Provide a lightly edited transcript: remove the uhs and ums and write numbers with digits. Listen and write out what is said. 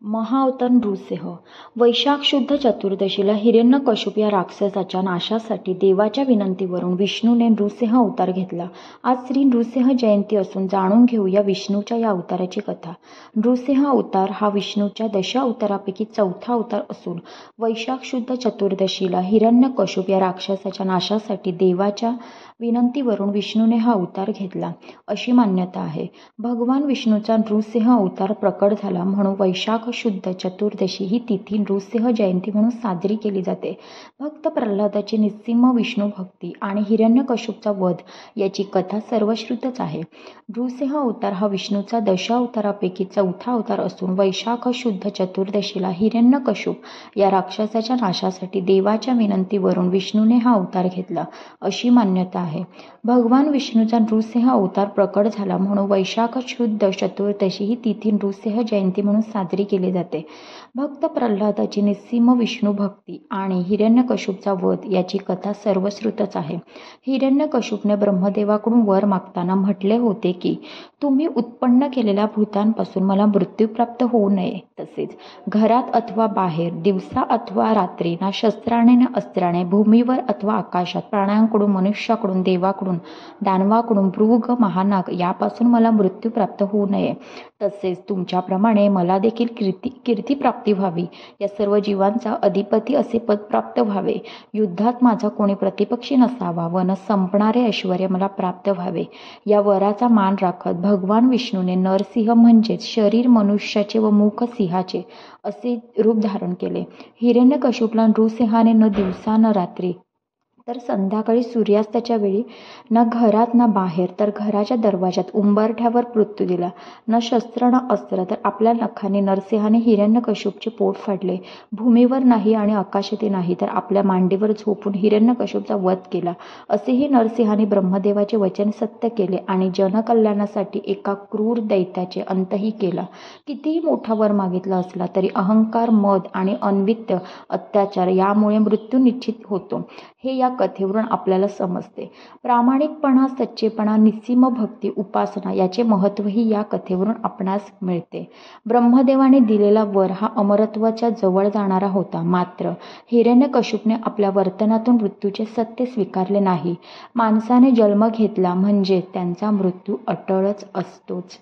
महाअवतार नृसिंह. वैशाख शुद्ध चतुर्दशीला हिरण्यकश्यप या राक्षसाच्या नाशासाठी देवाच्या विनंतीवरून विष्णूने नृसिंह अवतार घेतला. आज श्री नृसिंह जयंती असून जाणून घेऊया विष्णूच्या या अवताराची कथा. नृसिंह अवतार हा विष्णूच्या 10 अवतारापैकी 4था अवतार असून वैशाख शुद्ध चतुर्दशीला हिरण्यकश्यप या राक्षसाच्या नाशासाठी देवाच्या विनंतीवरून विष्णूने हा अवतार घेतला अशी मान्यता आहे. भगवान विष्णूचा नृसिंह अवतार प्रकट झाला म्हणून वैशाख शुद्ध चतुर्दशी ही तिथी नृसिंह जयंती म्हणून साजरी केली जाते. भक्त प्रल्हादाची निस्सीम विष्णू भक्ती आणि हिरण्यकश्यपचा वध याची कथा सर्वश्रुतच आहे. नृसिंह अवतार हा विष्णूचा 10 अवतारापैकी 4था अवतार असून वैशाख शुद्ध चतुर्दशीला हिरण्यकश्यप या राक्षसाच्या नाशासाठी देवाच्या विनंतीवरून विष्णूने हा अवतार घेतला अशी मान्यता आहे. भगवान विष्णूचा नृसिंह अवतार प्रकट झाला म्हणून वैशाख शुद्ध चतुर्दशी ही तिथी नृसिंह जयंती म्हणून साजरी केली जाते. भक्त प्रल्हादाची निस्सीम विष्णू भक्ती आणि हिरण्यकश्यपचा वध याची कथा सर्वश्रुतच आहे. हिरण्यकश्यपने ब्रह्मदेवाकडून वर मागताना म्हटले होते की तुम्ही उत्पन्न केलेल्या भूतांपासून मला मृत्यू प्राप्त होऊ नये. तसेच घरात अथवा बाहेर, दिवसा अथवा रात्री, ना शस्त्राने ना अस्त्राने, भूमीवर अथवा आकाशात, प्राण्यांकडून, मनुष्याकडून, देवाकडून, दानवाकडून, मृग, महानाग यापासून मला मृत्यू प्राप्त होऊ नये. तसेच तुमच्याप्रमाणे मला देखील कीर्ती प्राप्ती व्हावी, या सर्व जीवांचा अधिपती असे पद प्राप्त व्हावे, युद्धात माझा कोणी प्रतिपक्षी नसावा व न संपणारे ऐश्वर्य मला प्राप्त व्हावे, या वराचा मान राखत भगवान विष्णूने नरसिंह म्हणजेच शरीर मनुष्याचे व मुख सिंहाचे असे रूप धारण केले. हिरण्यकश्यपला नृसिंहाने न दिवसा न रात्री तर संध्याकाळी सूर्यास्ताच्या वेळी, ना घरात ना बाहेर तर घराच्या दरवाजात उंबरठ्यावर मृत्यू दिला. न शस्त्र न अस्त्र तर आपल्या नखाने नरसिंहाने हिरण्यकश्यपचे पोट फाडले. भूमीवर नाही आणि आकाशातही नाही तर आपल्या मांडीवर झोपून हिरण्यकश्यपचा वध केला. असेही नरसिंहाने ब्रह्मदेवाचे वचन सत्य केले आणि जनकल्याणासाठी एका क्रूर दैत्याचे अंतही केला. कितीही मोठा वर मागितला असला तरी अहंकार, मद आणि अनवित्त अत्याचार यामुळे मृत्यू निश्चित होतो हे या कथेवरून आपल्याला समजते. प्रामाणिकपणा, सच्चेपणा, निस्सीम भक्ती, उपासना याचे महत्त्वही या कथेवरून आपणास मिळते. ब्रह्मदेवाने दिलेला वर हा अमरत्वाच्या जवळ जाणारा होता. मात्र हिरण्यकश्यपने आपल्या वर्तनातून मृत्यूचे सत्य स्वीकारले नाही. माणसाने जन्म घेतला म्हणजे त्यांचा मृत्यू अटळच असतोच.